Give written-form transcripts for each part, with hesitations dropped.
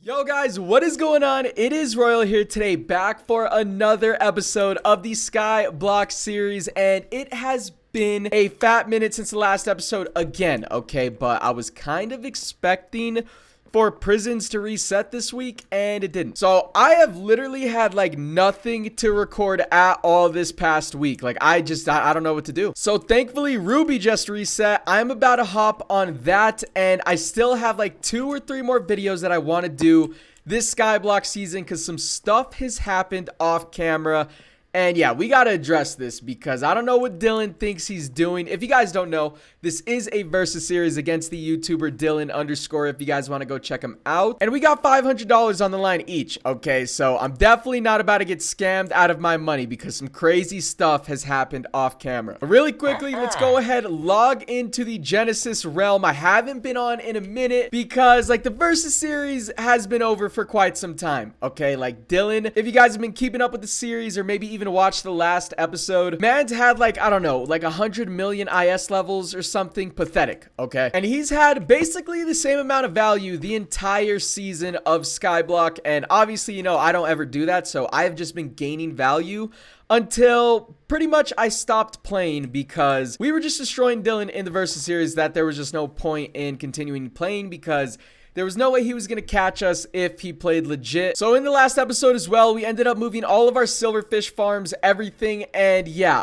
Yo guys, what is going on? It is Royal here today, back for another episode of the Skyblock series, and it has been a fat minute since the last episode again, okay? But I was kind of expecting for prisons to reset this week, and it didn't. So I have literally had like nothing to record at all this past week. Like I don't know what to do. So thankfully Ruby just reset. I'm about to hop on that, and I still have like 2 or 3 more videos that I want to do this Skyblock season because some stuff has happened off camera. And yeah, we got to address this because I don't know what Dylan thinks he's doing. If you guys don't know, this is a versus series against the YouTuber Dylan_ if you guys want to go check him out. And we got $500 on the line each, okay? So I'm definitely not about to get scammed out of my money because some crazy stuff has happened off camera. But really quickly, let's go ahead, log into the Genesis realm. I haven't been on in a minute because like the versus series has been over for quite some time, okay? Like Dylan, if you guys have been keeping up with the series or maybe even watched the last episode, man's had like, I don't know, like 100 million IS levels or something pathetic, okay? And he's had basically the same amount of value the entire season of Skyblock, and obviously, you know, I don't ever do that, so I've just been gaining value until pretty much I stopped playing because we were just destroying Dylan in the versus series that there was just no point in continuing playing because there was no way he was going to catch us if he played legit. So in the last episode as well, we ended up moving all of our silverfish farms, everything. And yeah,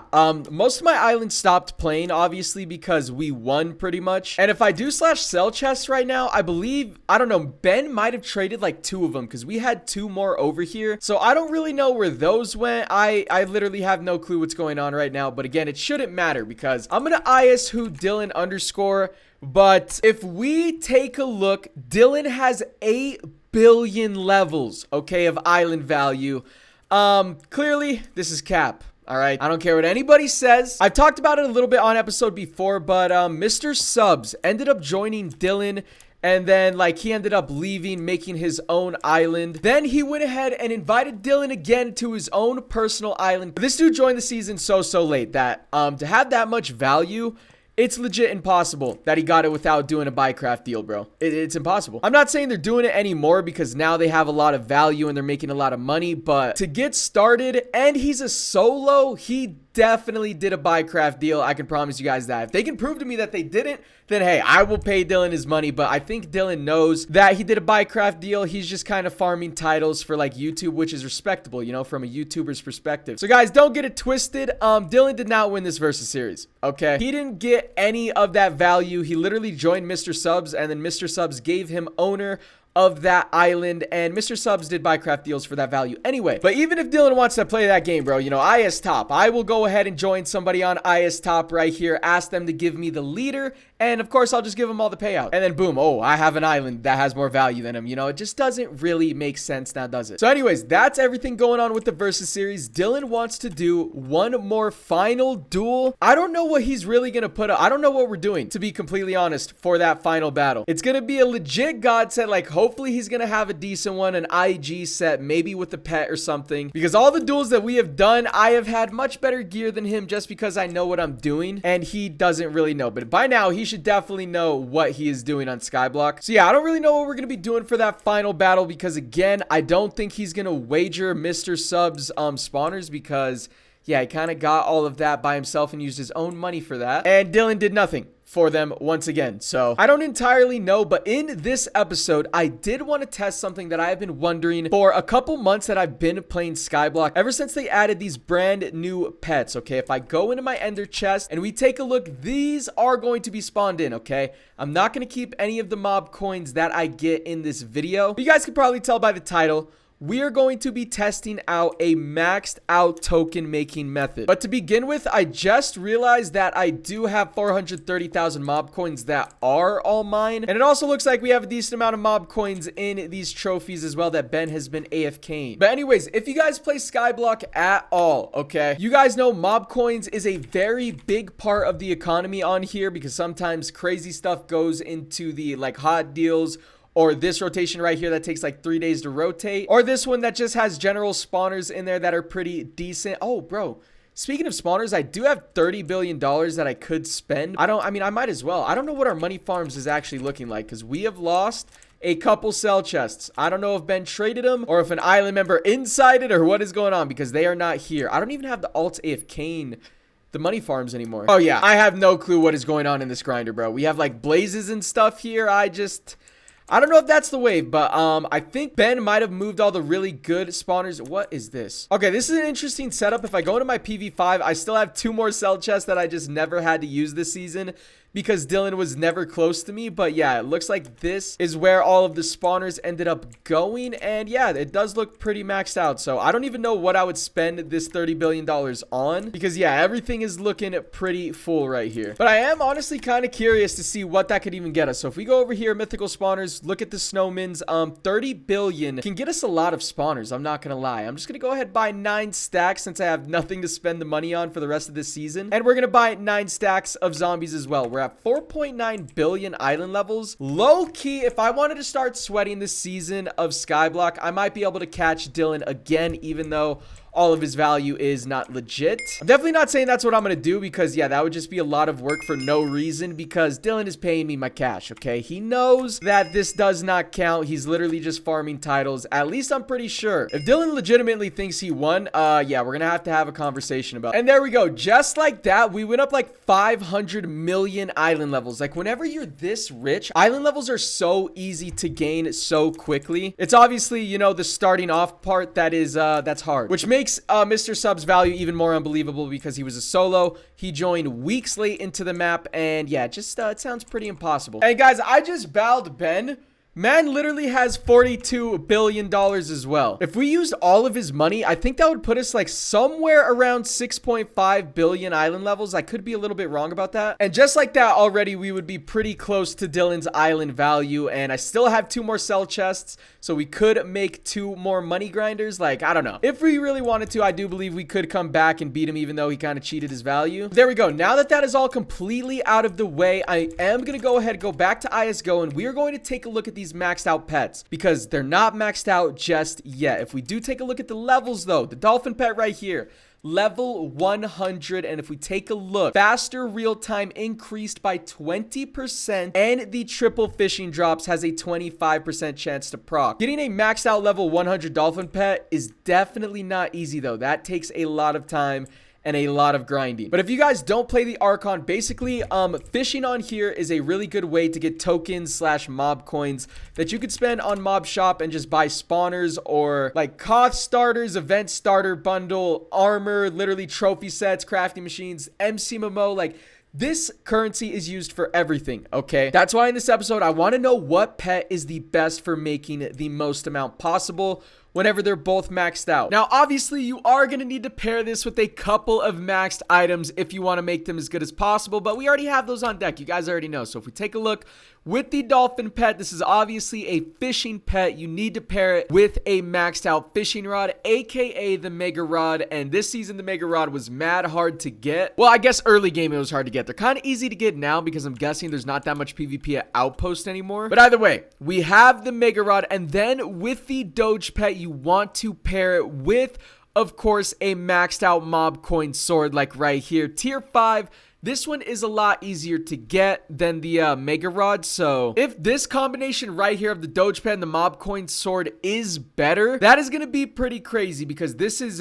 most of my islands stopped playing, obviously, because we won pretty much. And if I do /sell chests right now, I believe, I don't know, Ben might have traded like 2 of them because we had 2 more over here. So I don't really know where those went. I literally have no clue what's going on right now. But again, it shouldn't matter because I'm going to IS who Dylan_. But if we take a look, Dylan has 8 billion levels, okay, of island value. Clearly, this is cap. All right, I don't care what anybody says. I've talked about it a little bit on episode before, but Mr. Subs ended up joining Dylan. And then, like, he ended up leaving, making his own island. Then he went ahead and invited Dylan again to his own personal island. This dude joined the season so late that to have that much value, it's legit impossible that he got it without doing a Minecraft deal, bro. It's impossible. I'm not saying they're doing it anymore because now they have a lot of value and they're making a lot of money, but to get started, and he's a solo, he definitely did a Minecraft deal. I can promise you guys that. If they can prove to me that they didn't, then hey, I will pay Dylan his money. But I think Dylan knows that he did a Minecraft deal. He's just kind of farming titles for like YouTube, which is respectable, you know, from a YouTuber's perspective. So guys, don't get it twisted. Dylan did not win this versus series, okay? He didn't get any of that value. He literally joined Mr. Subs, and then Mr. Subs gave him owner of that island, and Mr. Subs did Minecraft deals for that value anyway. But even if Dylan wants to play that game, bro, you know, IS top, I will go ahead and join somebody on IS top right here, ask them to give me the leader, and of course I'll just give them all the payout. And then boom, oh, I have an island that has more value than him. You know, it just doesn't really make sense now, does it? So anyways, that's everything going on with the versus series. Dylan wants to do one more final duel. I don't know what he's really gonna put up. I don't know what we're doing, to be completely honest, for that final battle. It's gonna be a legit god set. Like, hopefully he's gonna have a decent one, an IG set, maybe with a pet or something, because all the duels that we have done, I have had much better gear than him just because I know what I'm doing, and he doesn't really know. But by now, he should definitely know what he is doing on Skyblock. So yeah, I don't really know what we're gonna be doing for that final battle because again, I don't think he's gonna wager Mr. Subs spawners because yeah, he kind of got all of that by himself and used his own money for that. And Dylan did nothing for them once again. So I don't entirely know, but in this episode, I did want to test something that I have been wondering for a couple months that I've been playing Skyblock ever since they added these brand new pets. Okay, if I go into my ender chest and we take a look, these are going to be spawned in. Okay, I'm not going to keep any of the mob coins that I get in this video. But you guys can probably tell by the title, we are going to be testing out a maxed out token making method. But to begin with, I just realized that I do have 430,000 mob coins that are all mine. And it also looks like we have a decent amount of mob coins in these trophies as well that Ben has been AFKing. But anyways, if you guys play Skyblock at all, okay, you guys know mob coins is a very big part of the economy on here because sometimes crazy stuff goes into the like hot deals, or this rotation right here that takes like 3 days to rotate, or this one that just has general spawners in there that are pretty decent. Oh, bro, speaking of spawners, I do have $30 billion that I could spend. I mean, I might as well. I don't know what our money farms is actually looking like because we have lost a couple cell chests. I don't know if Ben traded them or if an island member inside it or what is going on because they are not here. I don't even have the alt AFK the money farms anymore. Oh yeah, I have no clue what is going on in this grinder, bro. We have like blazes and stuff here. I don't know if that's the wave, but I think Ben might have moved all the really good spawners. What is this? Okay, this is an interesting setup. If I go into my PV5, I still have 2 more cell chests that I just never had to use this season because Dylan was never close to me. But yeah, it looks like this is where all of the spawners ended up going. And yeah, it does look pretty maxed out. So I don't even know what I would spend this $30 billion on because yeah, everything is looking pretty full right here. But I am honestly kind of curious to see what that could even get us. So if we go over here, mythical spawners, look at the snowmans, 30 billion can get us a lot of spawners. I'm not going to lie. I'm just going to go ahead and buy 9 stacks since I have nothing to spend the money on for the rest of this season. And we're going to buy 9 stacks of zombies as well. We're at 4.9 billion island levels. Low key, if I wanted to start sweating this season of Skyblock, I might be able to catch Dylan again, even though all of his value is not legit. I'm definitely not saying that's what I'm gonna do because yeah, that would just be a lot of work for no reason because Dylan is paying me my cash, okay? He knows that this does not count. He's literally just farming titles. At least I'm pretty sure. If Dylan legitimately thinks he won, yeah, we're gonna have a conversation about it. And there we go. Just like that, we went up like 500 million island levels. Like whenever you're this rich, island levels are so easy to gain so quickly. It's obviously, you know, the starting off part that is, that's hard, which makes Mr. Sub's value even more unbelievable because he was a solo. He joined weeks late into the map, and yeah, just it sounds pretty impossible. And guys, I just bowed Ben. Man literally has $42 billion as well. If we used all of his money, I think that would put us like somewhere around 6.5 billion island levels. I could be a little bit wrong about that. And just like that already, we would be pretty close to Dylan's island value. And I still have 2 more cell chests, so we could make 2 more money grinders. Like, I don't know. If we really wanted to, I do believe we could come back and beat him, even though he kind of cheated his value. There we go. Now that that is all completely out of the way, I am going to go ahead and go back to ISGO, and we are going to take a look at these maxed out pets because they're not maxed out just yet. If we do take a look at the levels though, the dolphin pet right here, level 100, and if we take a look, faster real time increased by 20%, and the triple fishing drops has a 25% chance to proc. Getting a maxed out level 100 dolphin pet is definitely not easy though. That takes a lot of time and a lot of grinding. But if you guys don't play the Archon, basically fishing on here is a really good way to get tokens slash mob coins that you could spend on mob shop and just buy spawners or like Koth starters, event starter bundle, armor, literally trophy sets, crafting machines, MC Momo. Like, this currency is used for everything, okay? That's why in this episode, I want to know what pet is the best for making the most amount possible whenever they're both maxed out. Now, obviously, you are going to need to pair this with a couple of maxed items if you want to make them as good as possible, but we already have those on deck. You guys already know. So if we take a look with the dolphin pet, this is obviously a fishing pet. You need to pair it with a maxed out fishing rod, aka the mega rod, and this season the mega rod was mad hard to get. Well, I guess early game it was hard to get. They're kind of easy to get now because I'm guessing there's not that much PvP at Outpost anymore. But either way, we have the mega rod, and then with the Doge pet, you want to pair it with, of course, a maxed out mob coin sword like right here, tier 5. This one is a lot easier to get than the mega rod. So if this combination right here of the Doge pet and the mob coin sword is better, that is going to be pretty crazy because this is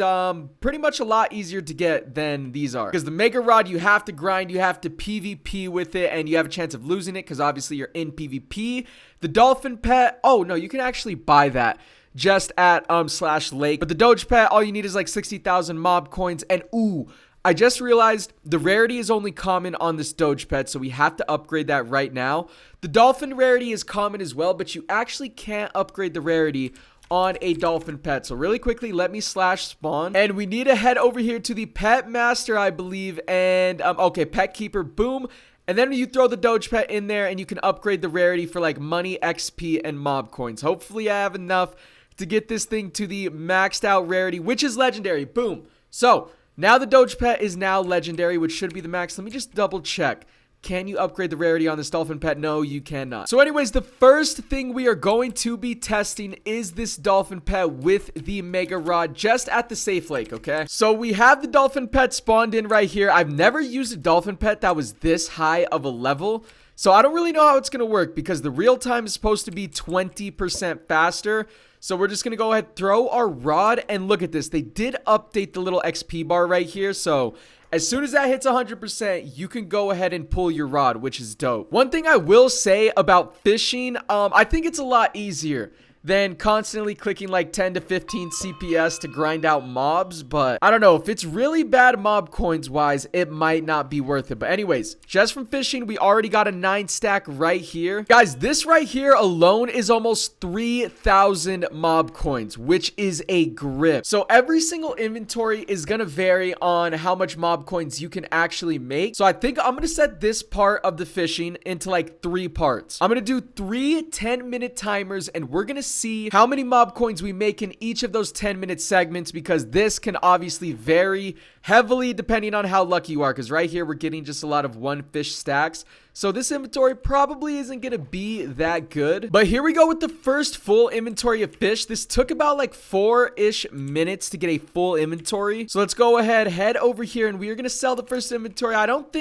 pretty much a lot easier to get than these are. Because the mega rod, you have to grind, you have to PvP with it, and you have a chance of losing it because obviously you're in PvP. The dolphin pet, oh no, you can actually buy that just at /lake. But the Doge pet, all you need is like 60,000 mob coins. And ooh, I just realized the rarity is only common on this Doge pet, so we have to upgrade that right now. The dolphin rarity is common as well, but you actually can't upgrade the rarity on a dolphin pet. So really quickly, let me /spawn, and we need to head over here to the pet master, I believe, and okay, pet keeper, boom. And then you throw the Doge pet in there and you can upgrade the rarity for like money, XP, and mob coins. Hopefully I have enough to get this thing to the maxed out rarity, which is legendary. Boom. So now the Doge pet is now legendary, which should be the max. Let me just double check. Can you upgrade the rarity on this dolphin pet? No, you cannot. So anyways, the first thing we are going to be testing is this dolphin pet with the mega rod just at the safe lake, okay? So we have the dolphin pet spawned in right here. I've never used a dolphin pet that was this high of a level. So I don't really know how it's going to work because the real time is supposed to be 20% faster. So we're just going to go ahead, throw our rod, and look at this. They did update the little XP bar right here. So as soon as that hits 100%, you can go ahead and pull your rod, which is dope. One thing I will say about fishing, I think it's a lot easier than constantly clicking like 10 to 15 CPS to grind out mobs. But I don't know, if it's really bad mob coins wise, it might not be worth it. But anyways, just from fishing, we already got a 9 stack right here. Guys, this right here alone is almost 3,000 mob coins, which is a grip. So every single inventory is gonna vary on how much mob coins you can actually make. So I think I'm gonna set this part of the fishing into like 3 parts. I'm gonna do 3 10-minute timers, and we're gonna see how many mob coins we make in each of those 10-minute segments, because this can obviously vary heavily depending on how lucky you are, because right here we're getting just a lot of 1 fish stacks. So this inventory probably isn't gonna be that good. But here we go with the first full inventory of fish. This took about like 4-ish minutes to get a full inventory. So let's go ahead, head over here, and we are gonna sell the first inventory. I don't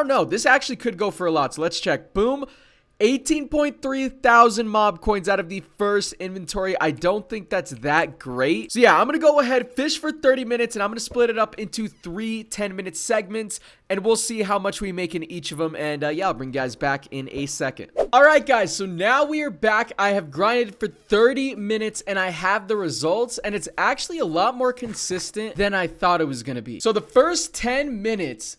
know, this actually could go for a lot. So let's check. Boom. 18.3 thousand mob coins out of the first inventory. I don't think that's that great. So yeah, I'm gonna go ahead, fish for 30 minutes, and I'm gonna split it up into 3 10-minute segments, and we'll see how much we make in each of them. And yeah, I'll bring you guys back in a second. All right, guys, so now we are back. I have grinded for 30 minutes, and I have the results, and it's actually a lot more consistent than I thought it was gonna be. So the first 10 minutes,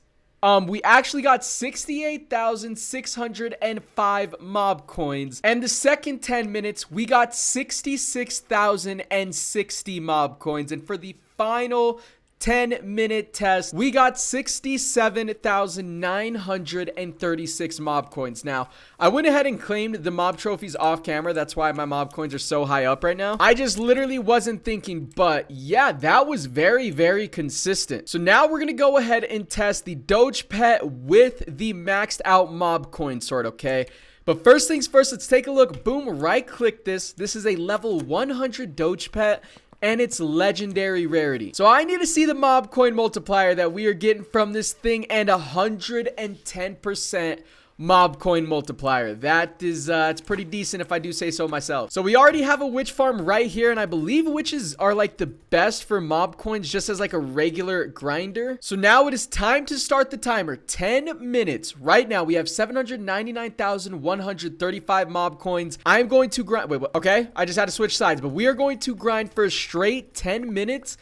we actually got 68,605 mob coins. And the second 10 minutes, we got 66,060 mob coins. And for the final 10-minute test, we got 67,936 mob coins. Now, I went ahead and claimed the mob trophies off camera. That's why my mob coins are so high up right now. I just literally wasn't thinking, but yeah, that was very, very consistent. So now we're gonna go ahead and test the Doge Pet with the maxed out mob coin sword, okay? But first things first, let's take a look. Boom, right click this. This is a level 100 Doge Pet, and it's legendary rarity. So I need to see the mob coin multiplier that we are getting from this thing, and 110% mob coin multiplier. That is it's pretty decent if I do say so myself. So we already have a witch farm right here, and I believe witches are like the best for mob coins just as like a regular grinder. So now it is time to start the timer. 10 minutes right now. We have 799,135 mob coins. I'm going to grind. Wait, okay, I just had to switch sides, but we are going to grind for a straight 10 minutes.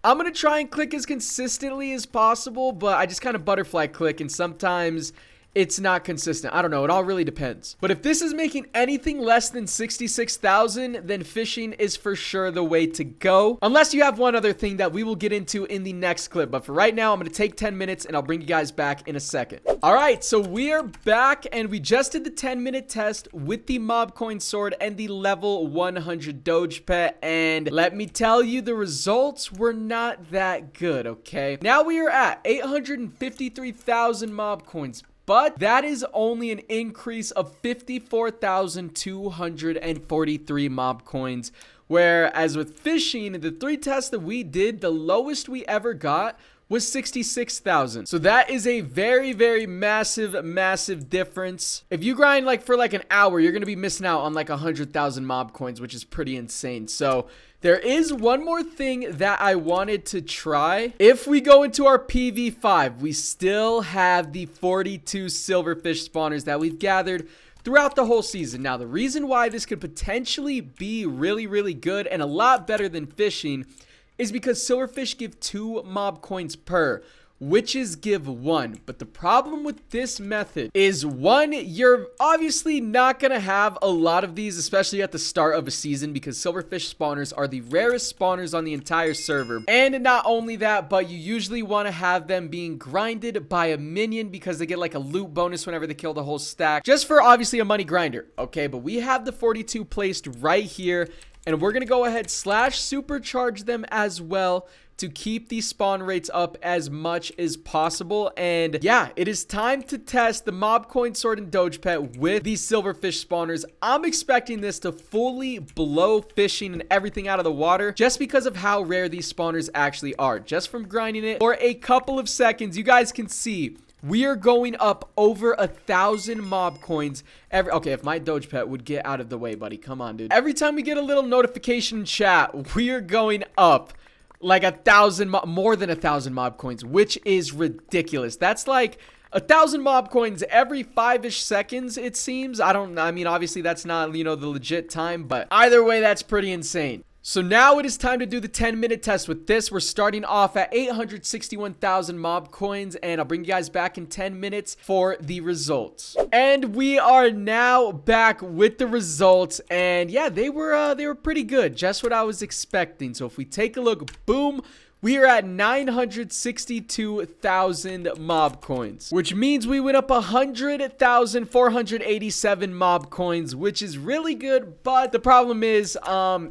I'm gonna try and click as consistently as possible, but I just kind of butterfly click, and sometimes it's not consistent. I don't know. It all really depends. But if this is making anything less than 66,000, then fishing is for sure the way to go. Unless you have one other thing that we will get into in the next clip. But for right now, I'm going to take 10 minutes and I'll bring you guys back in a second. All right, so we are back, and we just did the 10-minute test with the mob coin sword and the level 100 Doge Pet. And let me tell you, the results were not that good, okay? Now we are at 853,000 mob coins. But that is only an increase of 54,243 mob coins. Whereas with fishing, the 3 tests that we did, the lowest we ever got was 66,000. So that is a very, very massive difference. If you grind like for like an hour, you're gonna be missing out on like 100,000 mob coins, which is pretty insane. So there is one more thing that I wanted to try. If we go into our PV5, we still have the 42 silverfish spawners that we've gathered throughout the whole season. Now, the reason why this could potentially be really, really good and a lot better than fishing is because silverfish give 2 mob coins per. Witches give 1. But the problem with this method is, 1, you're obviously not gonna have a lot of these, especially at the start of a season, because silverfish spawners are the rarest spawners on the entire server. And not only that, but you usually want to have them being grinded by a minion, because they get like a loot bonus whenever they kill the whole stack, just for obviously a money grinder. Okay, but we have the 42 placed right here, and we're gonna go ahead / supercharge them as well to keep the spawn rates up as much as possible. And yeah, it is time to test the mob coin sword and Doge Pet with these silverfish spawners. I'm expecting this to fully blow fishing and everything out of the water, just because of how rare these spawners actually are. Just from grinding it for a couple of seconds, you guys can see we are going up over 1,000 mob coins okay, if my Doge pet would get out of the way, buddy. Come on, dude. Every time we get a little notification in chat, we are going up like 1,000, more than 1,000 mob coins, which is ridiculous. That's like 1,000 mob coins every 5-ish seconds, it seems. I mean, obviously that's not, you know, the legit time, but either way, that's pretty insane. So now it is time to do the 10-minute test. With this, we're starting off at 861,000 mob coins, and I'll bring you guys back in 10 minutes for the results. And we are now back with the results, and yeah, they were pretty good, just what I was expecting. So if we take a look, boom, we are at 962,000 mob coins, which means we went up 100,487 mob coins, which is really good. But the problem is,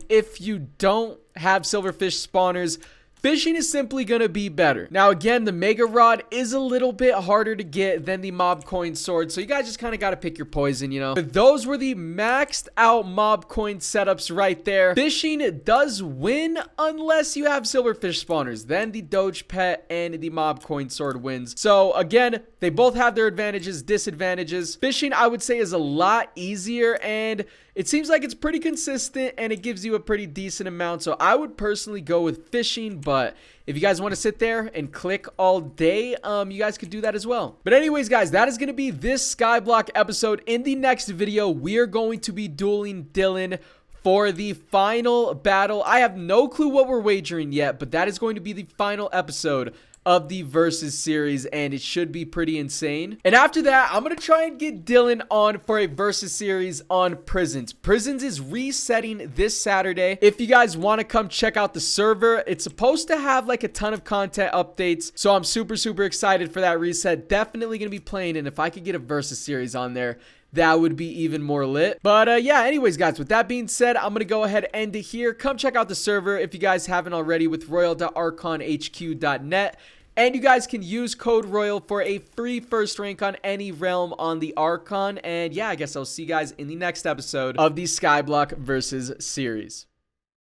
if you don't have silverfish spawners, fishing is simply going to be better. Now, again, the Mega Rod is a little bit harder to get than the Mob Coin Sword, so you guys just kind of got to pick your poison, you know. But those were the maxed out Mob Coin setups right there. Fishing does win unless you have Silverfish spawners. Then the Doge Pet and the Mob Coin Sword wins. So, again, they both have their advantages, disadvantages. Fishing, I would say, is a lot easier, and it seems like it's pretty consistent, and it gives you a pretty decent amount. So I would personally go with fishing, but if you guys want to sit there and click all day, you guys could do that as well. But anyways, guys, that is going to be this Skyblock episode. In the next video, we are going to be dueling Dylan for the final battle. I have no clue what we're wagering yet, but that is going to be the final episode of the Versus series, and it should be pretty insane. And after that, I'm gonna try and get Dylan on for a Versus series on Prisons. Prisons is resetting this Saturday. If you guys want to come check out the server, it's supposed to have like a ton of content updates, so I'm super excited for that reset. Definitely gonna be playing, and if I could get a Versus series on there, that would be even more lit. But yeah, anyways, guys, with that being said, I'm gonna go ahead and end it here. Come check out the server if you guys haven't already with royal.archonhq.net. And you guys can use code ROYAL for a free first rank on any realm on the Archon. And yeah, I guess I'll see you guys in the next episode of the Skyblock Versus series.